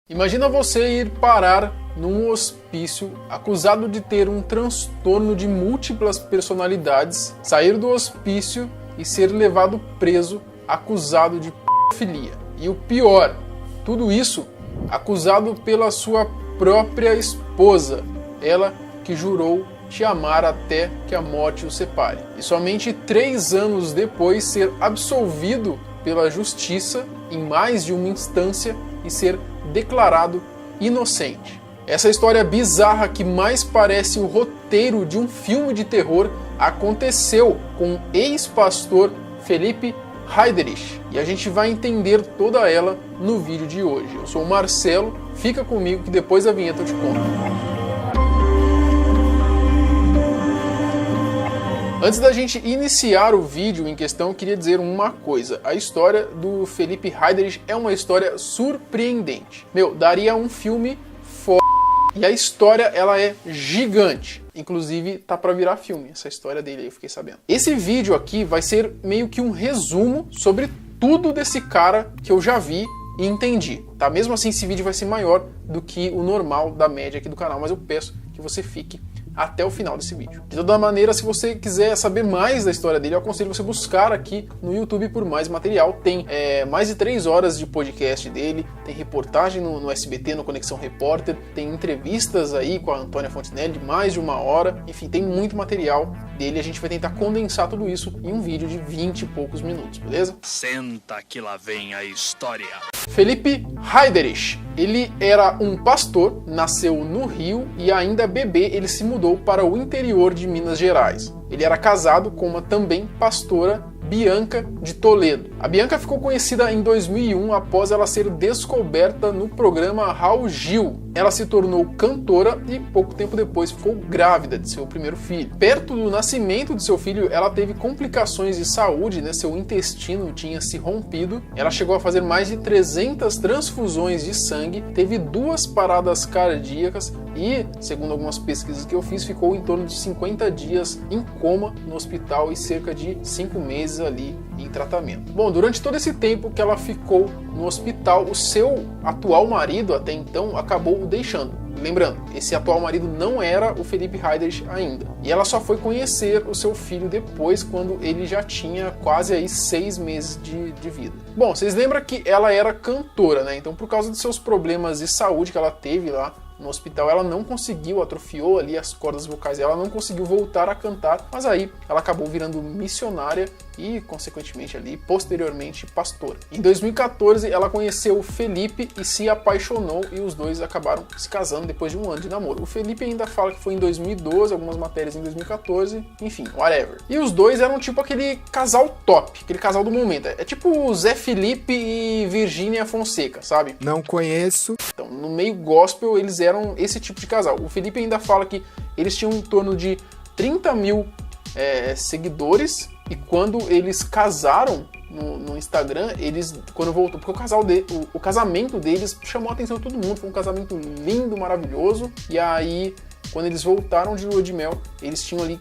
Imagina você ir parar num hospício acusado de ter um transtorno de múltiplas personalidades, sair do hospício e ser levado preso acusado de pedofilia. E o pior, tudo isso acusado pela sua própria esposa, ela que jurou te amar até que a morte o separe. E somente 3 anos depois ser absolvido pela justiça em mais de uma instância e ser declarado inocente. Essa história bizarra que mais parece o roteiro de um filme de terror aconteceu com o ex-pastor Felipe Heiderich. E a gente vai entender toda ela no vídeo de hoje. Eu sou o Marcelo, fica comigo que depois da vinheta eu te conto. Antes da gente iniciar o vídeo em questão, eu queria dizer uma coisa. A história do Felipe Heiderich é uma história surpreendente. Daria um filme foda. E a história, ela é gigante. Inclusive, tá pra virar filme, essa história dele aí, eu fiquei sabendo. Esse vídeo aqui vai ser meio que um resumo sobre tudo desse cara que eu já vi e entendi, tá? Mesmo assim, esse vídeo vai ser maior do que o normal da média aqui do canal, mas eu peço que você fique até o final desse vídeo. De toda maneira, se você quiser saber mais da história dele, eu aconselho você buscar aqui no YouTube por mais material. Tem mais de 3 horas de podcast dele, tem reportagem no SBT, no Conexão Repórter, tem entrevistas aí com a Antônia Fontinelli de mais de 1 hora, enfim, tem muito material dele. A gente vai tentar condensar tudo isso em um vídeo de 20 e poucos minutos, beleza? Senta que lá vem a história. Felipe Heiderich, ele era um pastor, nasceu no Rio e ainda bebê ele se mudou para o interior de Minas Gerais. Ele era casado com uma também pastora, Bianca de Toledo. A Bianca ficou conhecida em 2001 após ela ser descoberta no programa Raul Gil. Ela se tornou cantora e pouco tempo depois ficou grávida de seu primeiro filho. Perto do nascimento de seu filho, ela teve complicações de saúde, seu intestino tinha se rompido. Ela chegou a fazer mais de 300 transfusões de sangue, teve 2 paradas cardíacas e, segundo algumas pesquisas que eu fiz, ficou em torno de 50 dias em coma no hospital e cerca de 5 meses ali em tratamento. Bom, durante todo esse tempo que ela ficou no hospital, o seu atual marido até então acabou o deixando. Lembrando, esse atual marido não era o Felipe Heiderich ainda. E ela só foi conhecer o seu filho depois, quando ele já tinha quase aí 6 meses de vida. Bom, vocês lembram que ela era cantora, né? Então, por causa dos seus problemas de saúde que ela teve lá no hospital, ela não conseguiu, atrofiou ali as cordas vocais, ela não conseguiu voltar a cantar, mas aí ela acabou virando missionária e, consequentemente ali, posteriormente, pastora. Em 2014, ela conheceu o Felipe e se apaixonou e os dois acabaram se casando depois de 1 ano de namoro. O Felipe ainda fala que foi em 2012, algumas matérias em 2014, enfim, whatever. E os dois eram tipo aquele casal top, aquele casal do momento. É tipo o Zé Felipe e Virgínia Fonseca, sabe? Não conheço. Então, no meio gospel, eles eram esse tipo de casal. O Felipe ainda fala que eles tinham em torno de 30 mil seguidores, e quando eles casaram no Instagram, eles, quando voltou, porque o casamento deles chamou a atenção de todo mundo, foi um casamento lindo, maravilhoso, e aí quando eles voltaram de lua de mel, eles tinham ali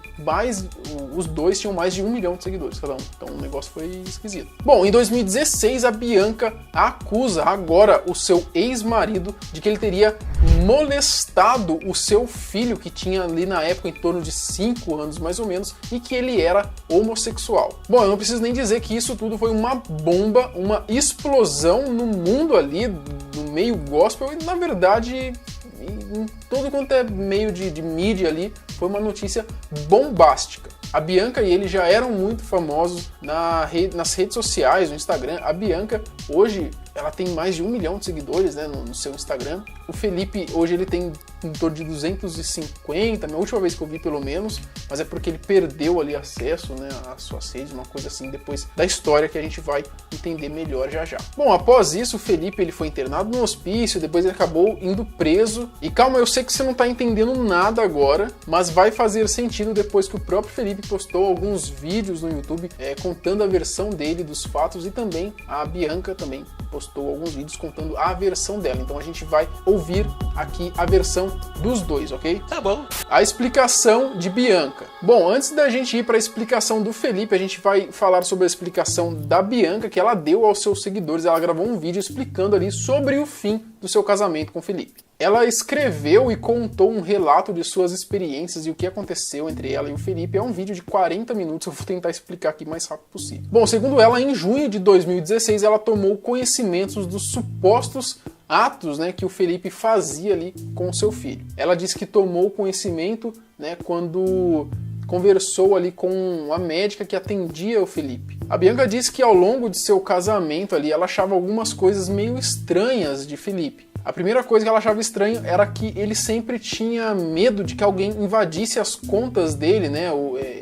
os dois tinham mais de 1 milhão de seguidores cada um. Então o negócio foi esquisito. Bom, em 2016 a Bianca acusa agora o seu ex-marido de que ele teria molestado o seu filho, que tinha ali na época em torno de 5 anos mais ou menos, e que ele era homossexual. Bom, eu não preciso nem dizer que isso tudo foi uma bomba, uma explosão no mundo ali, no meio gospel, e na verdade em todo quanto é meio de mídia ali, foi uma notícia bombástica. A Bianca e ele já eram muito famosos nas redes sociais, no Instagram. A Bianca, hoje, ela tem mais de 1 milhão de seguidores, né, no seu Instagram. O Felipe, hoje, ele tem em torno de 250, na última vez que eu vi pelo menos, mas é porque ele perdeu ali acesso, né, às suas redes, uma coisa assim, depois da história que a gente vai entender melhor já já. Bom, após isso, o Felipe ele foi internado no hospício, depois ele acabou indo preso. E calma, eu sei que você não tá entendendo nada agora, mas vai fazer sentido depois que o próprio Felipe postou alguns vídeos no YouTube contando a versão dele dos fatos, e também a Bianca também postou alguns vídeos contando a versão dela. Então a gente vai ouvir aqui a versão dos dois, ok? Tá bom. A explicação de Bianca. Bom, antes da gente ir para a explicação do Felipe, a gente vai falar sobre a explicação da Bianca que ela deu aos seus seguidores. Ela gravou um vídeo explicando ali sobre o fim do seu casamento com Felipe. Ela escreveu e contou um relato de suas experiências e o que aconteceu entre ela e o Felipe. É um vídeo de 40 minutos, eu vou tentar explicar aqui o mais rápido possível. Bom, segundo ela, em junho de 2016, ela tomou conhecimentos dos supostos atos, né, que o Felipe fazia ali com o seu filho. Ela disse que tomou conhecimento, né, quando conversou ali com a médica que atendia o Felipe. A Bianca disse que ao longo de seu casamento ali, ela achava algumas coisas meio estranhas de Felipe. A primeira coisa que ela achava estranho era que ele sempre tinha medo de que alguém invadisse as contas dele, né,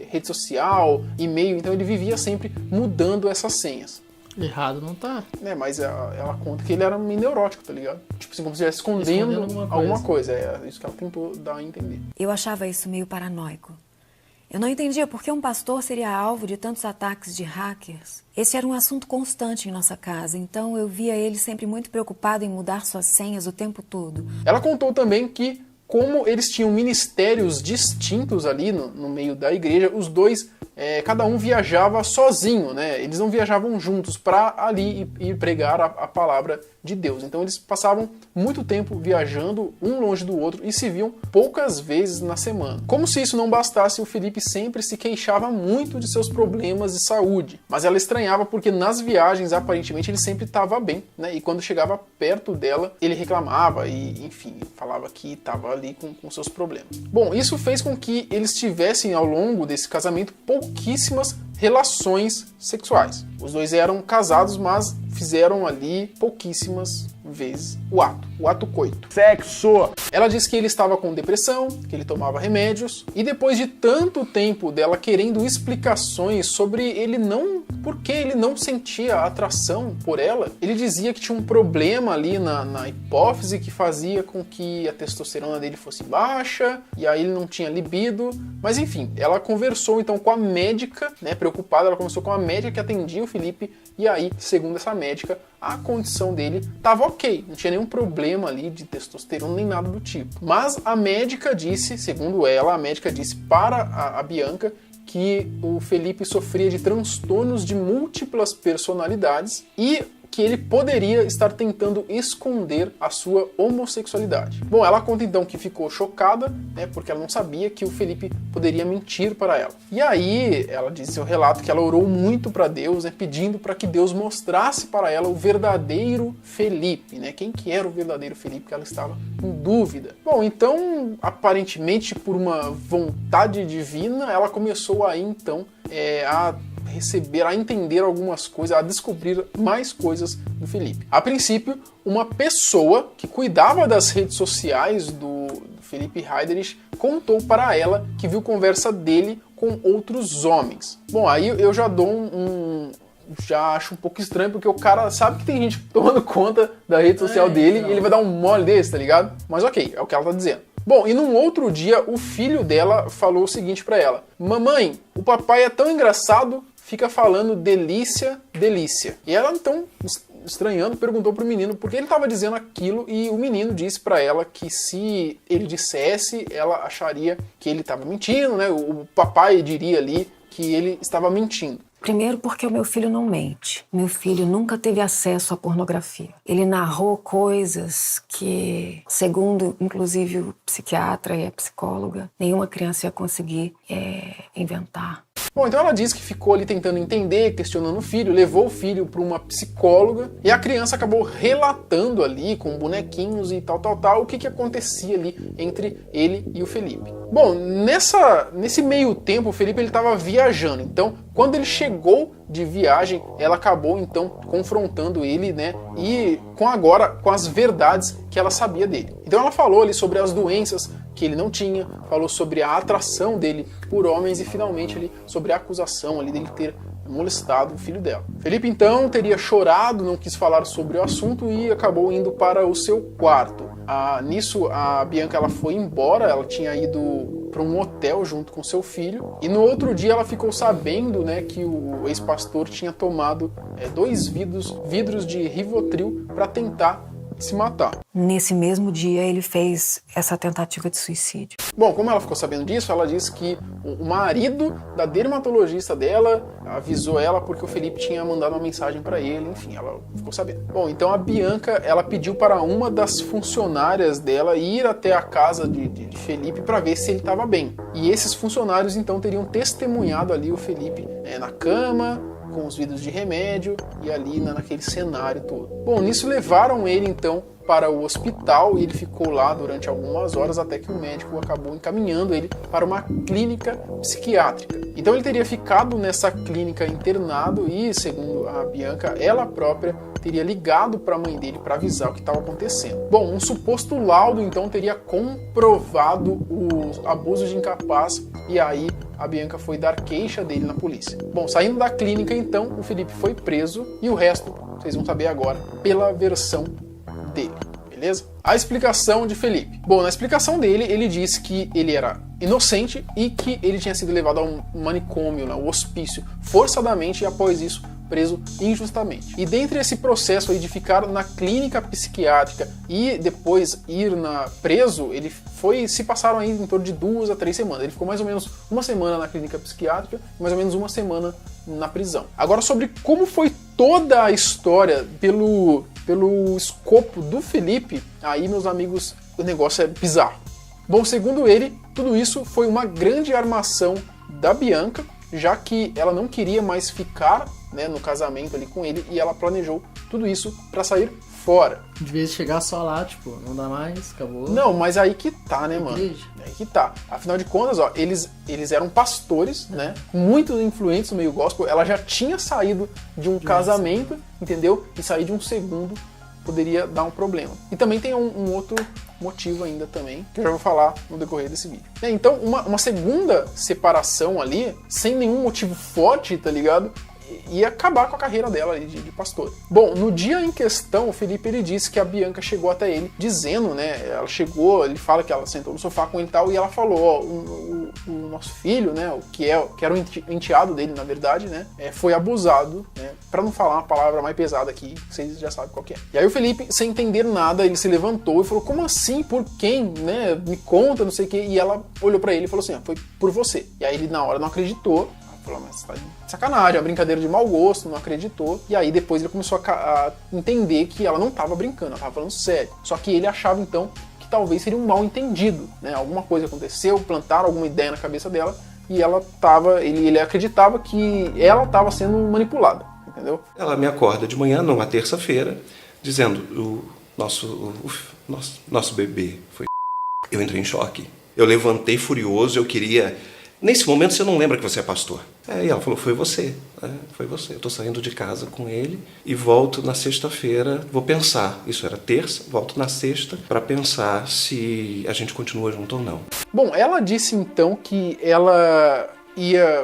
rede social, e-mail, então ele vivia sempre mudando essas senhas. Errado não tá. Mas ela conta que ele era meio neurótico, tá ligado? Tipo assim, como se estivesse escondendo alguma coisa. É isso que ela tentou dar a entender. Eu achava isso meio paranoico. Eu não entendia por que um pastor seria alvo de tantos ataques de hackers. Esse era um assunto constante em nossa casa, então eu via ele sempre muito preocupado em mudar suas senhas o tempo todo. Ela contou também que, como eles tinham ministérios distintos ali no meio da igreja, os dois, cada um viajava sozinho, né? Eles não viajavam juntos para ali ir pregar a palavra de Deus. Então eles passavam muito tempo viajando um longe do outro e se viam poucas vezes na semana. Como se isso não bastasse, o Felipe sempre se queixava muito de seus problemas de saúde. Mas ela estranhava porque nas viagens, aparentemente, ele sempre estava bem, né? E quando chegava perto dela, ele reclamava e, enfim, falava que estava ali com seus problemas. Bom, isso fez com que eles tivessem, ao longo desse casamento, pouquíssimas relações sexuais. Os dois eram casados, mas fizeram ali pouquíssimas vezes o ato coito. Sexo! Ela disse que ele estava com depressão, que ele tomava remédios, e depois de tanto tempo dela querendo explicações sobre por que ele não sentia atração por ela, ele dizia que tinha um problema ali na hipófise que fazia com que a testosterona dele fosse baixa, e aí ele não tinha libido, mas enfim, ela conversou então com a médica, né, preocupada, ela conversou com a médica que atendia o Felipe, e aí, segundo essa médica, a condição dele estava ok, não tinha nenhum problema ali de testosterona nem nada do tipo. Mas a médica disse, segundo ela, a médica disse para a Bianca que o Felipe sofria de transtornos de múltiplas personalidades e que ele poderia estar tentando esconder a sua homossexualidade. Bom, ela conta então que ficou chocada, né, porque ela não sabia que o Felipe poderia mentir para ela. E aí, ela diz em seu relato que ela orou muito para Deus, né, pedindo para que Deus mostrasse para ela o verdadeiro Felipe, né, quem que era o verdadeiro Felipe, que ela estava em dúvida. Bom, então, aparentemente por uma vontade divina, ela começou aí então a entender algumas coisas, a descobrir mais coisas do Felipe. A princípio, uma pessoa que cuidava das redes sociais do Felipe Heiderich contou para ela que viu conversa dele com outros homens. Bom, aí eu já dou já acho um pouco estranho, porque o cara sabe que tem gente tomando conta da rede social dele e ele vai dar um mole desse, tá ligado? Mas ok, é o que ela tá dizendo. Bom, e num outro dia, o filho dela falou o seguinte pra ela: mamãe, o papai é tão engraçado, fica falando delícia, delícia. E ela então, estranhando, perguntou pro menino por que ele estava dizendo aquilo, e o menino disse pra ela que se ele dissesse, ela acharia que ele estava mentindo, né? O papai diria ali que ele estava mentindo. Primeiro porque o meu filho não mente. Meu filho nunca teve acesso à pornografia. Ele narrou coisas que, segundo inclusive o psiquiatra e a psicóloga, nenhuma criança ia conseguir inventar. Bom, então ela disse que ficou ali tentando entender, questionando o filho, levou o filho para uma psicóloga e a criança acabou relatando ali com bonequinhos e tal, o que acontecia ali entre ele e o Felipe. Bom, nesse meio tempo o Felipe estava viajando, então quando ele chegou de viagem, ela acabou então confrontando ele, né, e com as verdades que ela sabia dele. Então ela falou ali sobre as doenças que ele não tinha, falou sobre a atração dele por homens e finalmente ali sobre a acusação ali dele ter molestado o filho dela. Felipe então teria chorado, não quis falar sobre o assunto e acabou indo para o seu quarto. Nisso a Bianca ela foi embora, ela tinha ido para um hotel junto com seu filho, e no outro dia ela ficou sabendo, né, que o ex-pastor tinha tomado 2 vidros de Rivotril para tentar se matar. Nesse mesmo dia ele fez essa tentativa de suicídio. Bom, como ela ficou sabendo disso, ela disse que o marido da dermatologista dela avisou ela porque o Felipe tinha mandado uma mensagem para ele, enfim, ela ficou sabendo. Bom, então a Bianca, ela pediu para uma das funcionárias dela ir até a casa de Felipe para ver se ele estava bem. E esses funcionários então teriam testemunhado ali o Felipe na cama, com os vidros de remédio e ali naquele cenário todo. Bom, nisso levaram ele então para o hospital e ele ficou lá durante algumas horas até que o médico acabou encaminhando ele para uma clínica psiquiátrica. Então ele teria ficado nessa clínica internado e, segundo a Bianca, ela própria teria ligado para a mãe dele para avisar o que estava acontecendo. Bom, um suposto laudo então teria comprovado o abuso de incapaz e aí a Bianca foi dar queixa dele na polícia. Bom, saindo da clínica então, o Felipe foi preso e o resto vocês vão saber agora pela versão dele, beleza? A explicação de Felipe. Bom, na explicação dele, ele disse que ele era inocente e que ele tinha sido levado a um manicômio, um hospício, forçadamente e após isso preso injustamente. E dentre esse processo aí de ficar na clínica psiquiátrica e depois ir preso, se passaram aí em torno de 2 a 3 semanas. Ele ficou mais ou menos uma semana na clínica psiquiátrica e mais ou menos uma semana na prisão. Agora, sobre como foi toda a história pelo escopo do Felipe, aí, meus amigos, o negócio é bizarro. Bom, segundo ele, tudo isso foi uma grande armação da Bianca, já que ela não queria mais ficar, né, no casamento ali com ele, e ela planejou tudo isso para sair fora. De vez de chegar só lá, tipo, não dá mais, acabou. Não, mas aí que tá, né, mano? Igreja. Aí que tá. Afinal de contas, ó, eles eram pastores, né? Muito influentes no meio gospel. Ela já tinha saído de um casamento, entendeu? E sair de um segundo poderia dar um problema. E também tem um outro motivo ainda também, que eu já vou falar no decorrer desse vídeo. Então, uma segunda separação ali, sem nenhum motivo forte, tá ligado? Ia acabar com a carreira dela ali de pastor. Bom, no dia em questão, o Felipe ele disse que a Bianca chegou até ele dizendo, né, ela chegou, ele fala que ela sentou no sofá com ele e tal, e ela falou, ó, o nosso filho, né, que era o enteado dele, na verdade, né, foi abusado, né, pra não falar uma palavra mais pesada aqui, vocês já sabem qual que é. E aí o Felipe, sem entender nada, ele se levantou e falou, como assim, por quem, né, me conta, não sei o que, e ela olhou pra ele e falou assim, foi por você. E aí ele na hora não acreditou, falou, mas você tá de sacanagem, é uma brincadeira de mau gosto, não acreditou. E aí depois ele começou a entender que ela não tava brincando, ela tava falando sério. Só que ele achava então que talvez seria um mal entendido, né? Alguma coisa aconteceu, plantaram alguma ideia na cabeça dela e ele acreditava que ela estava sendo manipulada, entendeu? Ela me acorda de manhã, numa terça-feira, dizendo, o nosso bebê foi... Eu entrei em choque. Eu levantei furioso, eu queria... Nesse momento você não lembra que você é pastor. E ela falou, foi você, foi você. Eu estou saindo de casa com ele e volto na sexta-feira, vou pensar. Isso era terça, volto na sexta para pensar se a gente continua junto ou não. Bom, ela disse então que ela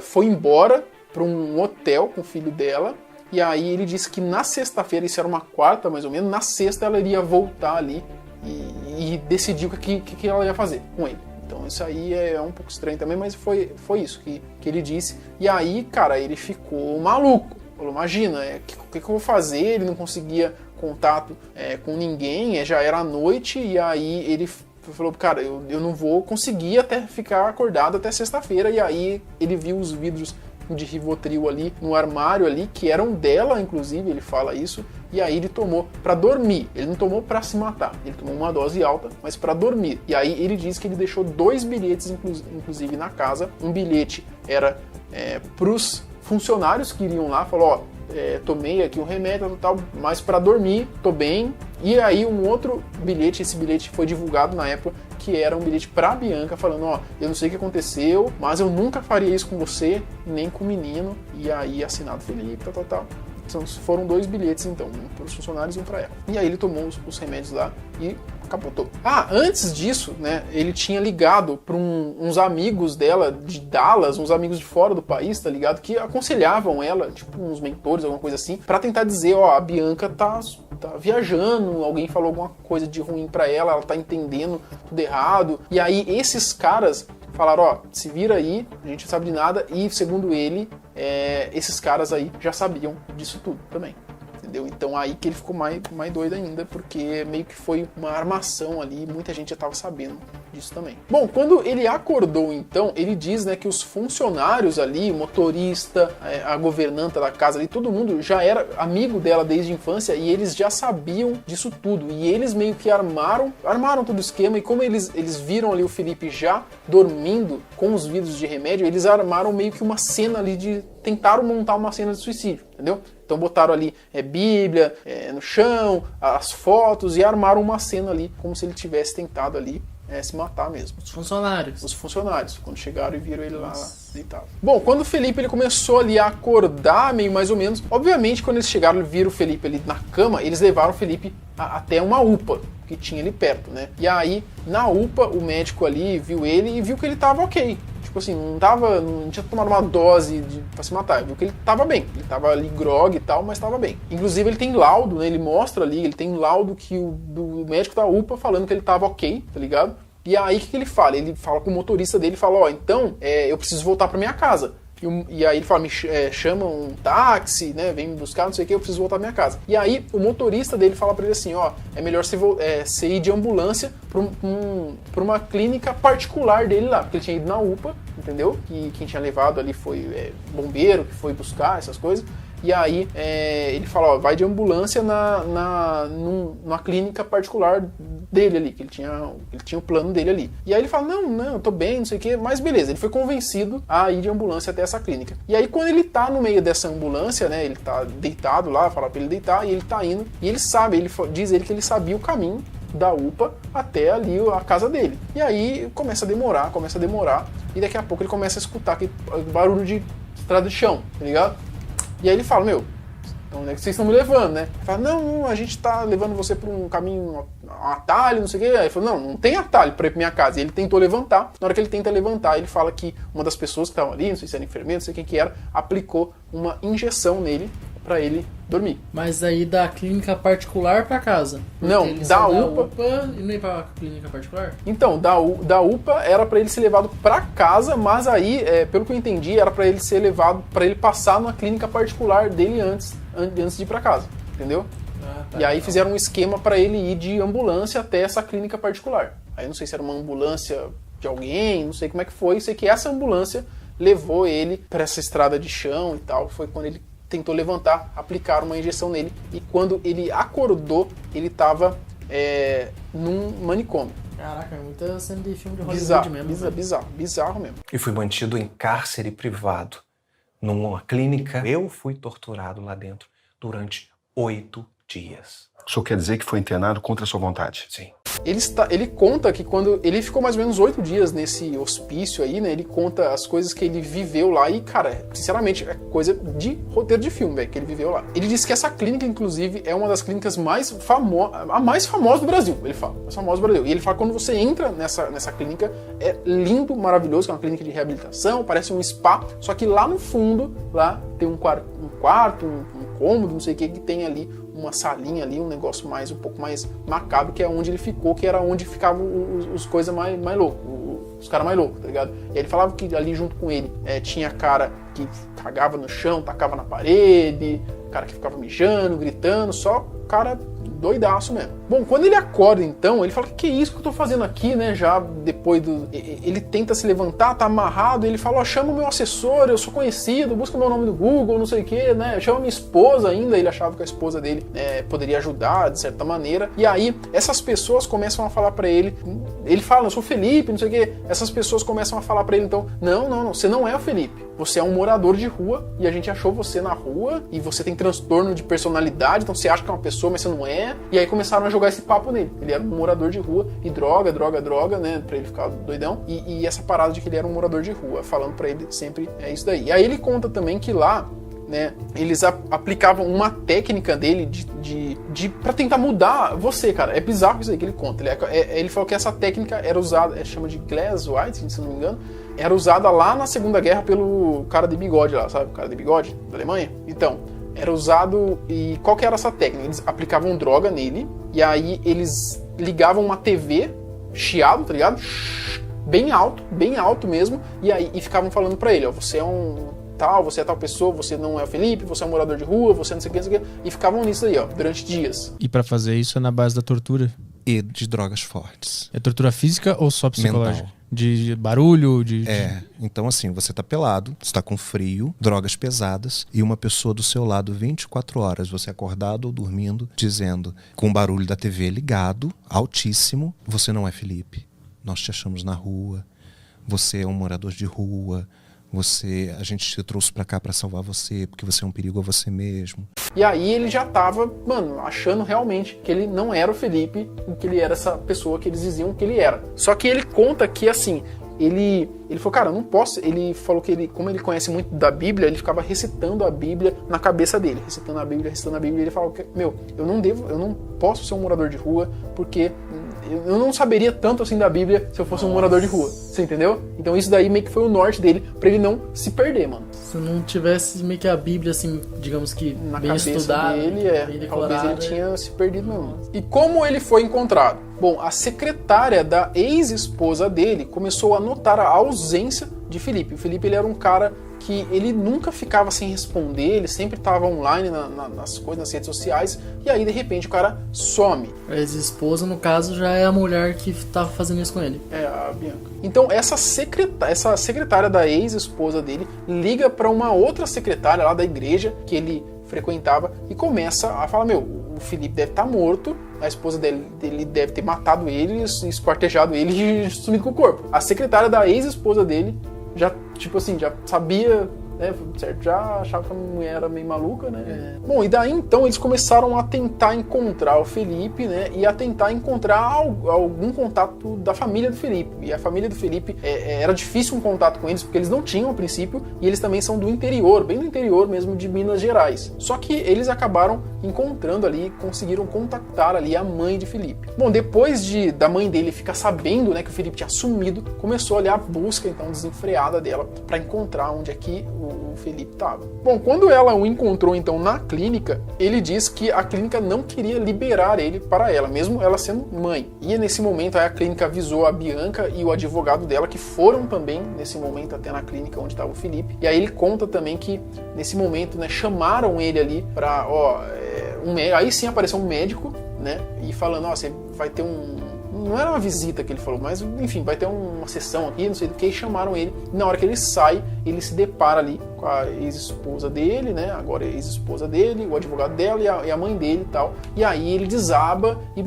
foi embora para um hotel com o filho dela. E aí ele disse que na sexta-feira, isso era uma quarta mais ou menos, na sexta ela iria voltar ali e decidir o que ela ia fazer com ele. Então isso aí é um pouco estranho também, mas foi isso que ele disse. E aí, cara, ele ficou maluco. Falou, imagina, o que eu vou fazer? Ele não conseguia contato com ninguém, já era noite, e aí ele falou, cara, eu não vou conseguir até ficar acordado até sexta-feira. E aí ele viu os vidros de Rivotril ali no armário ali, que eram dela, inclusive, ele fala isso, e aí ele tomou pra dormir. Ele não tomou pra se matar, ele tomou uma dose alta, mas pra dormir. E aí ele diz que ele deixou 2 bilhetes, inclusive, na casa. Um bilhete era pros funcionários que iriam lá, falou, ó, tomei aqui um remédio e tal, mas pra dormir, tô bem. E aí um outro bilhete, esse bilhete foi divulgado na época, que era um bilhete pra Bianca, falando, ó, eu não sei o que aconteceu, mas eu nunca faria isso com você, nem com o menino. E aí assinado Felipe, tal. Então, foram 2 bilhetes, então, um para os funcionários e um para ela. E aí ele tomou os remédios lá e capotou. Antes disso, né, ele tinha ligado para uns amigos dela de Dallas, uns amigos de fora do país, tá ligado? Que aconselhavam ela, tipo uns mentores, alguma coisa assim, para tentar dizer, ó, a Bianca tá viajando, alguém falou alguma coisa de ruim para ela tá entendendo tudo errado. E aí esses caras falaram, ó, se vira aí, a gente não sabe de nada, e segundo ele, esses caras aí já sabiam disso tudo também. Entendeu? Então aí que ele ficou mais doido ainda, porque meio que foi uma armação ali, muita gente já estava sabendo disso também. Bom, quando ele acordou então, ele diz, né, que os funcionários ali, o motorista, a governanta da casa ali, todo mundo já era amigo dela desde a infância e eles já sabiam disso tudo. E eles meio que armaram todo o esquema, e como eles viram ali o Felipe já dormindo com os vidros de remédio, eles armaram meio que uma cena ali tentaram montar uma cena de suicídio, entendeu? Então botaram ali Bíblia no chão, as fotos, e armaram uma cena ali, como se ele tivesse tentado ali se matar mesmo. Os funcionários, quando chegaram e viram ele lá deitado. Bom, quando o Felipe ele começou ali a acordar, meio mais ou menos, obviamente quando eles chegaram e viram o Felipe ali na cama, eles levaram o Felipe até uma UPA que tinha ali perto, né? E aí, na UPA, o médico ali viu ele e viu que ele tava ok. Tipo assim, não tinha tomado uma dose pra se matar. Viu que ele tava bem. Ele tava ali grog e tal, mas tava bem. Inclusive, ele tem laudo, né? Ele mostra ali, ele tem laudo do médico da UPA falando que ele tava ok, tá ligado? E aí, o que ele fala? Ele fala com o motorista dele e fala, ó, então, eu preciso voltar pra minha casa. E aí ele fala, chama um táxi, né, vem me buscar, não sei o que, eu preciso voltar à minha casa. E aí o motorista dele fala pra ele assim, ó, é melhor você ir de ambulância pra uma clínica particular dele lá, porque ele tinha ido na UPA, entendeu? E quem tinha levado ali foi bombeiro, que foi buscar essas coisas. E aí ele fala, ó, vai de ambulância numa clínica particular dele ali, que ele tinha o plano dele ali. E aí ele fala, não, eu tô bem, não sei o que, mas beleza, ele foi convencido a ir de ambulância até essa clínica. E aí quando ele tá no meio dessa ambulância, né, ele tá deitado lá, fala pra ele deitar, e ele tá indo, e ele sabe, diz ele que ele sabia o caminho da UPA até ali a casa dele. E aí começa a demorar, e daqui a pouco ele começa a escutar aquele barulho de estrada de chão, tá ligado? E aí ele fala, onde é que vocês estão me levando, né? Ele fala, não, a gente tá levando você pra um caminho, um atalho, não sei o quê. Aí ele falou, não tem atalho pra ir pra minha casa. E ele tentou levantar. Na hora que ele tenta levantar, ele fala que uma das pessoas que estavam ali, não sei se era enfermeira, não sei quem que era, aplicou uma injeção nele pra ele dormir. Mas aí da clínica particular pra casa? Não, da UPA e não ir pra clínica particular? Então, da UPA era pra ele ser levado pra casa, mas aí, pelo que eu entendi, era pra ele ser levado, pra ele passar na clínica particular dele antes de ir pra casa, entendeu? Tá, e aí fizeram um esquema pra ele ir de ambulância até essa clínica particular. Aí não sei se era uma ambulância de alguém, não sei como é que foi, sei que essa ambulância levou ele pra essa estrada de chão e tal, foi quando ele tentou levantar, aplicaram uma injeção nele, e quando ele acordou, ele tava num manicômio. Caraca, é muita cena de filme de Hollywood mesmo. Bizarro mesmo. E fui mantido em cárcere privado, numa clínica. Eu fui torturado lá dentro durante 8 dias. O senhor quer dizer que foi internado contra a sua vontade? Sim. Ele conta que quando ele ficou mais ou menos 8 dias nesse hospício aí, né? Ele conta as coisas que ele viveu lá e, cara, sinceramente, é coisa de roteiro de filme, velho, que ele viveu lá. Ele disse que essa clínica, inclusive, é uma das clínicas mais famosas, a mais famosa do Brasil, ele fala. A mais famosa do Brasil. E ele fala que quando você entra nessa clínica, é lindo, maravilhoso, que é uma clínica de reabilitação, parece um spa, só que lá no fundo, lá tem um quarto, um cômodo, não sei o que tem ali, uma salinha ali, um negócio um pouco mais macabro, que é onde ele ficou, que era onde ficavam os coisas mais loucos, os caras mais loucos, tá ligado? E ele falava que ali junto com ele tinha cara que cagava no chão, tacava na parede, cara que ficava mijando, gritando, só cara doidaço mesmo. Bom, quando ele acorda então, ele fala, que é isso que eu tô fazendo aqui, né, já depois ele tenta se levantar, tá amarrado, ele fala, ó, chama o meu assessor, eu sou conhecido, busca meu nome no Google, não sei o que, né, chama minha esposa ainda, ele achava que a esposa dele poderia ajudar, de certa maneira, e aí essas pessoas começam a falar pra ele fala, eu sou o Felipe, não sei o que, essas pessoas começam a falar pra ele então, não, você não é o Felipe, você é um morador de rua, e a gente achou você na rua, e você tem transtorno de personalidade, então você acha que é uma pessoa, mas você não é, e aí começaram a jogar esse papo nele. Ele era um morador de rua e droga, né, pra ele ficar doidão. E essa parada de que ele era um morador de rua, falando pra ele sempre isso daí. E aí ele conta também que lá, né, eles aplicavam uma técnica dele pra tentar mudar você, cara. É bizarro isso aí que ele conta. Ele falou que essa técnica era usada, chama de Glass White, se não me engano, era usada lá na Segunda Guerra pelo cara de bigode lá, sabe? O cara de bigode da Alemanha. Então, era usado, e qual que era essa técnica? Eles aplicavam droga nele, e aí eles ligavam uma TV chiado, tá ligado? bem alto mesmo, e ficavam falando pra ele, ó, você é tal pessoa, você não é o Felipe, você é um morador de rua, você não sei o que, não sei o que, e ficavam nisso aí, ó, durante dias. E pra fazer isso é na base da tortura? E de drogas fortes. É tortura física ou só psicológica? Mental. De barulho? Então assim, você tá pelado, você tá com frio, drogas pesadas e uma pessoa do seu lado 24 horas, você acordado ou dormindo, dizendo, com o barulho da TV ligado, altíssimo, você não é Felipe, nós te achamos na rua, você é um morador de rua, a gente te trouxe pra cá pra salvar você, porque você é um perigo a você mesmo. E aí ele já tava, achando realmente que ele não era o Felipe, que ele era essa pessoa que eles diziam que ele era. Só que ele conta que, assim, ele falou, cara, eu não posso... Ele falou que como ele conhece muito da Bíblia, ele ficava recitando a Bíblia na cabeça dele. Recitando a Bíblia, e ele falou que, eu não posso ser um morador de rua, porque eu não saberia tanto assim da Bíblia se eu fosse um morador de rua. Você entendeu? Então isso daí meio que foi o norte dele, pra ele não se perder, mano. Se não tivesse meio que a Bíblia, assim, digamos que na bem cabeça estudada, dele, talvez ele tinha se perdido mesmo. E como ele foi encontrado? Bom, a secretária da ex-esposa dele começou a notar a ausência de Felipe. O Felipe, ele era um cara que ele nunca ficava sem responder, ele sempre estava online nas coisas, nas redes sociais, e aí de repente o cara some. A ex-esposa, no caso, já é a mulher que estava fazendo isso com ele. É, a Bianca. Então essa secretária da ex-esposa dele liga para uma outra secretária lá da igreja que ele frequentava e começa a falar, o Felipe deve estar morto, a esposa dele deve ter matado ele, esquartejado ele e sumido com o corpo. A secretária da ex-esposa dele já sabia, né, certo? Já achava que a mulher era meio maluca, né? Bom, e daí então eles começaram a tentar encontrar o Felipe, né? E a tentar encontrar algum contato da família do Felipe. E a família do Felipe, era difícil um contato com eles, porque eles não tinham a princípio, e eles também são do interior, bem do interior mesmo de Minas Gerais. Só que eles acabaram encontrando ali, conseguiram contactar ali a mãe de Felipe. Bom, depois da mãe dele ficar sabendo, né, que o Felipe tinha sumido, começou ali a busca então desenfreada dela para encontrar onde é que o Felipe estava. Bom, quando ela o encontrou então na clínica, ele diz que a clínica não queria liberar ele para ela, mesmo ela sendo mãe. E nesse momento aí a clínica avisou a Bianca e o advogado dela, que foram também nesse momento até na clínica onde estava o Felipe. E aí ele conta também que nesse momento, né, chamaram ele ali para, aí sim apareceu um médico, né, e falando, você vai ter não era uma visita que ele falou, mas enfim, vai ter uma sessão aqui, não sei do que, e chamaram ele. E na hora que ele sai, ele se depara ali com a ex-esposa dele, né? Agora a ex-esposa dele, o advogado dela e a mãe dele e tal. E aí ele desaba e,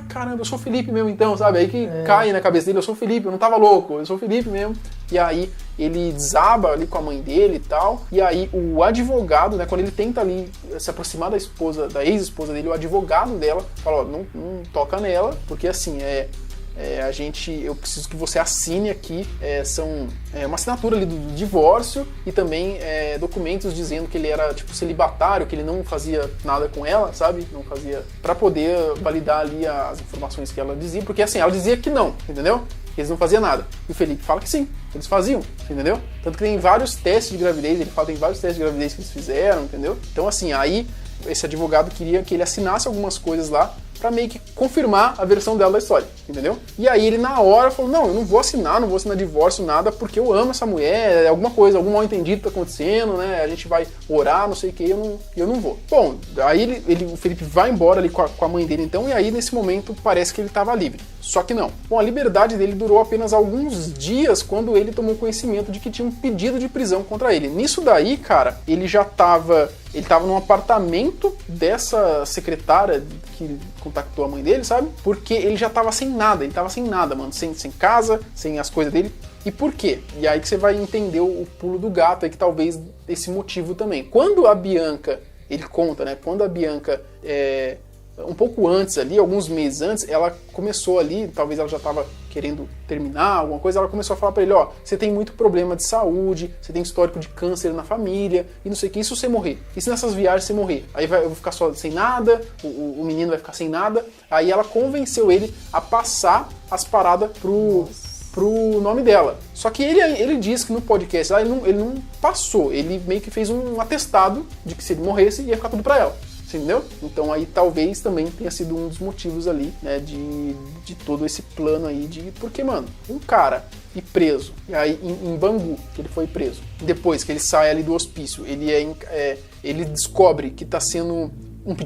caramba, eu sou o Felipe mesmo então, sabe? Aí que cai na cabeça dele, eu sou o Felipe, eu não tava louco, eu sou o Felipe mesmo. E aí ele desaba ali com a mãe dele e tal. E aí o advogado, né, quando ele tenta ali se aproximar da ex-esposa dele, o advogado dela fala, não toca nela, porque assim, eu preciso que você assine aqui, uma assinatura ali do divórcio e também documentos dizendo que ele era tipo celibatário, que ele não fazia nada com ela, sabe? Não fazia, pra poder validar ali as informações que ela dizia, porque assim, ela dizia que não, entendeu? Que eles não faziam nada. E o Felipe fala que sim, eles faziam, entendeu? Tanto que tem vários testes de gravidez, ele fala que tem vários testes de gravidez que eles fizeram, entendeu? Então assim, aí esse advogado queria que ele assinasse algumas coisas lá pra meio que confirmar a versão dela da história, entendeu? E aí ele na hora falou, não, eu não vou assinar divórcio, nada, porque eu amo essa mulher, alguma coisa, algum mal entendido tá acontecendo, né, a gente vai orar, não sei o que, eu não vou. Bom, aí o Felipe vai embora ali com a mãe dele então, e aí nesse momento parece que ele tava livre, só que não. Bom, a liberdade dele durou apenas alguns dias quando ele tomou conhecimento de que tinha um pedido de prisão contra ele. Nisso daí, cara, ele tava num apartamento dessa secretária que contactou a mãe dele, sabe? Porque ele já tava sem nada, mano, sem casa, sem as coisas dele. E por quê? E aí que você vai entender o pulo do gato aí, que talvez esse motivo também. Quando a Bianca, ele conta, né? Quando a Bianca, um pouco antes ali, alguns meses antes, ela começou ali, talvez ela já tava querendo terminar alguma coisa, ela começou a falar pra ele, você tem muito problema de saúde, você tem histórico de câncer na família, e não sei o que, e se você morrer? E se nessas viagens você morrer? Aí eu vou ficar só sem nada, o menino vai ficar sem nada. Aí ela convenceu ele a passar as paradas pro nome dela. Só que ele disse que no podcast ele não passou, ele meio que fez um atestado de que se ele morresse ia ficar tudo pra ela. Você entendeu? Então aí talvez também tenha sido um dos motivos ali, né, de todo esse plano aí porque, mano, um cara ir preso, e aí em Bangu, que ele foi preso, depois que ele sai ali do hospício, ele descobre que tá sendo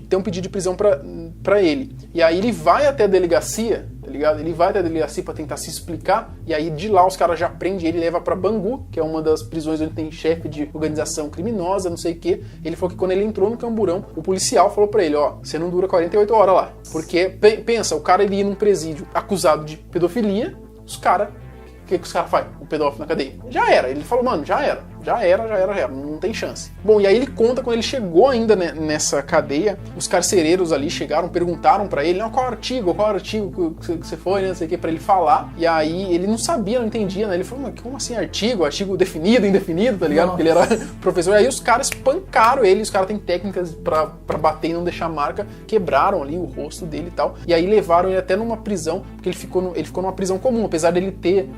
tem um pedido de prisão pra ele. E aí ele vai até a delegacia, tá ligado? Ele vai até a delegacia pra tentar se explicar, e aí de lá os caras já prendem ele e levam pra Bangu, que é uma das prisões onde tem chefe de organização criminosa, não sei o quê. Ele falou que quando ele entrou no camburão, o policial falou pra ele, ó, você não dura 48 horas lá. Porque, pensa, o cara iria num presídio acusado de pedofilia, os caras... O que os caras fazem? O pedófilo na cadeia. Já era. Ele falou, mano, já era. Não tem chance. Bom, e aí ele conta quando ele chegou ainda nessa cadeia, os carcereiros ali chegaram, perguntaram pra ele, qual artigo que você foi, né, não sei o que, pra ele falar. E aí ele não sabia, não entendia, né? Ele falou, mas como assim artigo? Artigo definido, indefinido, tá ligado? Porque ele era professor. E aí os caras espancaram ele, os caras têm técnicas pra bater e não deixar marca, quebraram ali o rosto dele e tal. E aí levaram ele até numa prisão, porque ele ficou numa prisão comum, apesar dele ter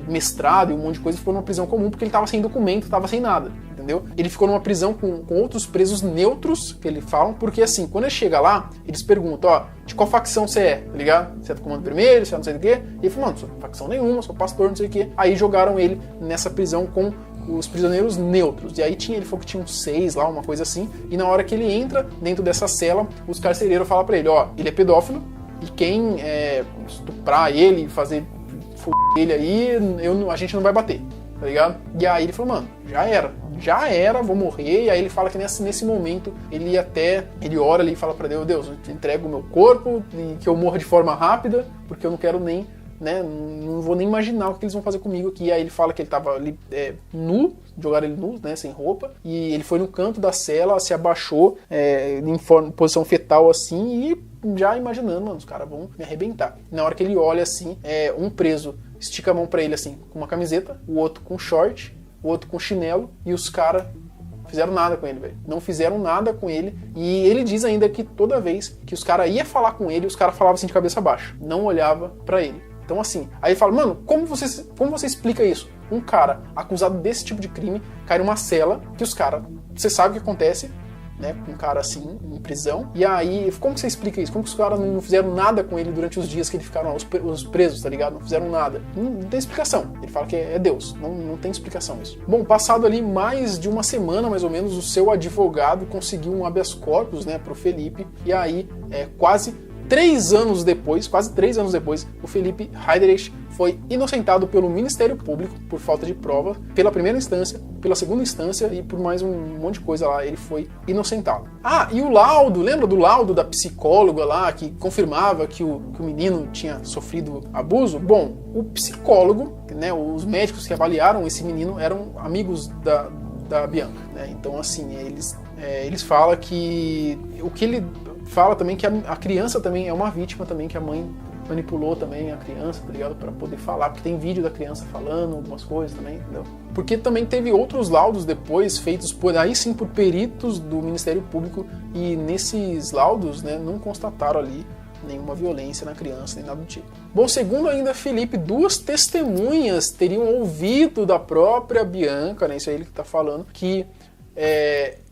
mestrado e um monte de coisa, ele ficou numa prisão comum porque ele tava sem documento, tava sem nada, entendeu? Ele ficou numa prisão com outros presos neutros, que eles falam, porque assim, quando ele chega lá, eles perguntam, ó, de qual facção você é, tá ligado? Você é do Comando Vermelho, você é não sei do quê? E ele falou, não sou facção nenhuma, sou pastor, não sei o quê. Aí jogaram ele nessa prisão com os prisioneiros neutros. E aí ele falou que tinha uns 6 lá, uma coisa assim, e na hora que ele entra dentro dessa cela, os carcereiros falam pra ele, ó, ele é pedófilo, e quem estuprar ele e fazer ele aí, a gente não vai bater, tá ligado? E aí ele falou, mano, já era, vou morrer. E aí ele fala que nesse momento ele ora ali e fala pra Deus, eu te entrego o meu corpo e que eu morra de forma rápida, porque eu não quero nem, né, não vou nem imaginar o que eles vão fazer comigo aqui. E aí ele fala que ele tava ali nu, jogaram ele nu, né, sem roupa, e ele foi no canto da cela, se abaixou em posição fetal assim, e já imaginando, mano, os caras vão me arrebentar. Na hora que ele olha assim, um preso estica a mão pra ele assim, com uma camiseta, o outro com short, o outro com chinelo, e os caras fizeram nada com ele, velho. Não fizeram nada com ele, e ele diz ainda que toda vez que os caras iam falar com ele, os caras falavam assim de cabeça baixa, não olhava pra ele. Então assim, aí ele fala, mano, como você explica isso? Um cara acusado desse tipo de crime cai numa cela, que os caras, você sabe o que acontece, né, com um cara assim, em prisão, e aí, como que você explica isso? Como que os caras não fizeram nada com ele durante os dias que eles ficaram lá, os presos, tá ligado? Não fizeram nada. Não tem explicação. Ele fala que é Deus. Não tem explicação isso. Bom, passado ali mais de uma semana, mais ou menos, o seu advogado conseguiu um habeas corpus, né, pro Felipe, e aí, quase 3 anos depois, o Felipe Heiderich foi inocentado pelo Ministério Público por falta de prova, pela primeira instância, pela segunda instância e por mais um monte de coisa lá, ele foi inocentado. Ah, e o laudo, lembra do laudo da psicóloga lá, que confirmava que o menino tinha sofrido abuso? Bom, o psicólogo, né, os médicos que avaliaram esse menino eram amigos da Bianca, né? Então, assim, eles falam que o que ele fala também que a criança também é uma vítima também, que a mãe manipulou também a criança, tá ligado? Pra poder falar, porque tem vídeo da criança falando algumas coisas também, entendeu? Porque também teve outros laudos depois feitos por peritos do Ministério Público, e nesses laudos, né, não constataram ali nenhuma violência na criança, nem nada do tipo. Bom, segundo ainda Felipe, 2 testemunhas teriam ouvido da própria Bianca, né, isso é ele que tá falando, que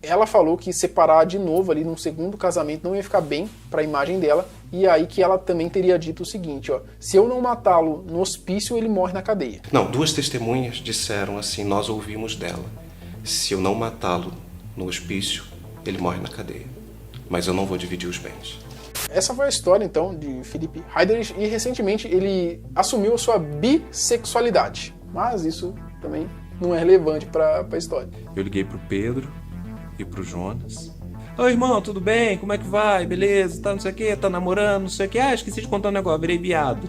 ela falou que separar de novo ali num segundo casamento não ia ficar bem para a imagem dela, e aí que ela também teria dito o seguinte, ó, se eu não matá-lo no hospício, ele morre na cadeia. Não, 2 testemunhas disseram assim, nós ouvimos dela, se eu não matá-lo no hospício, ele morre na cadeia, mas eu não vou dividir os bens. Essa foi a história, então, de Felipe Heiderich, e recentemente ele assumiu a sua bissexualidade, mas isso também não é relevante para a história. Eu liguei pro Pedro e pro Jonas. Oi, irmão, tudo bem? Como é que vai? Beleza? Tá não sei o que? Tá namorando? Não sei o que? Ah, esqueci de contar um negócio, virei viado.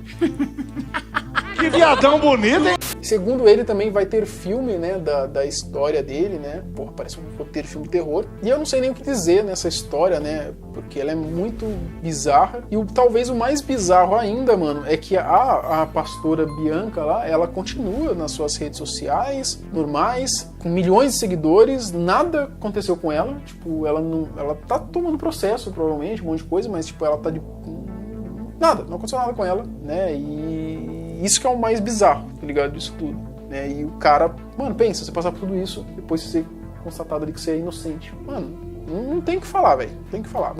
Que viadão bonito, hein? Segundo ele, também vai ter filme, né, da história dele, né? Porra, parece um roteiro de filme de terror. E eu não sei nem o que dizer nessa história, né? Porque ela é muito bizarra. E talvez o mais bizarro ainda, mano, é que a pastora Bianca lá, ela continua nas suas redes sociais, normais, com milhões de seguidores, nada aconteceu com ela. Tipo, ela tá tomando processo, provavelmente, um monte de coisa, mas, tipo, ela tá de... Nada, não aconteceu nada com ela, né? E isso que é o mais bizarro, tá ligado? Disso tudo, né? E o cara, mano, pensa, você passar por tudo isso, depois você ser constatado ali que você é inocente. Mano, não tem o que falar, velho. Não tem o que falar.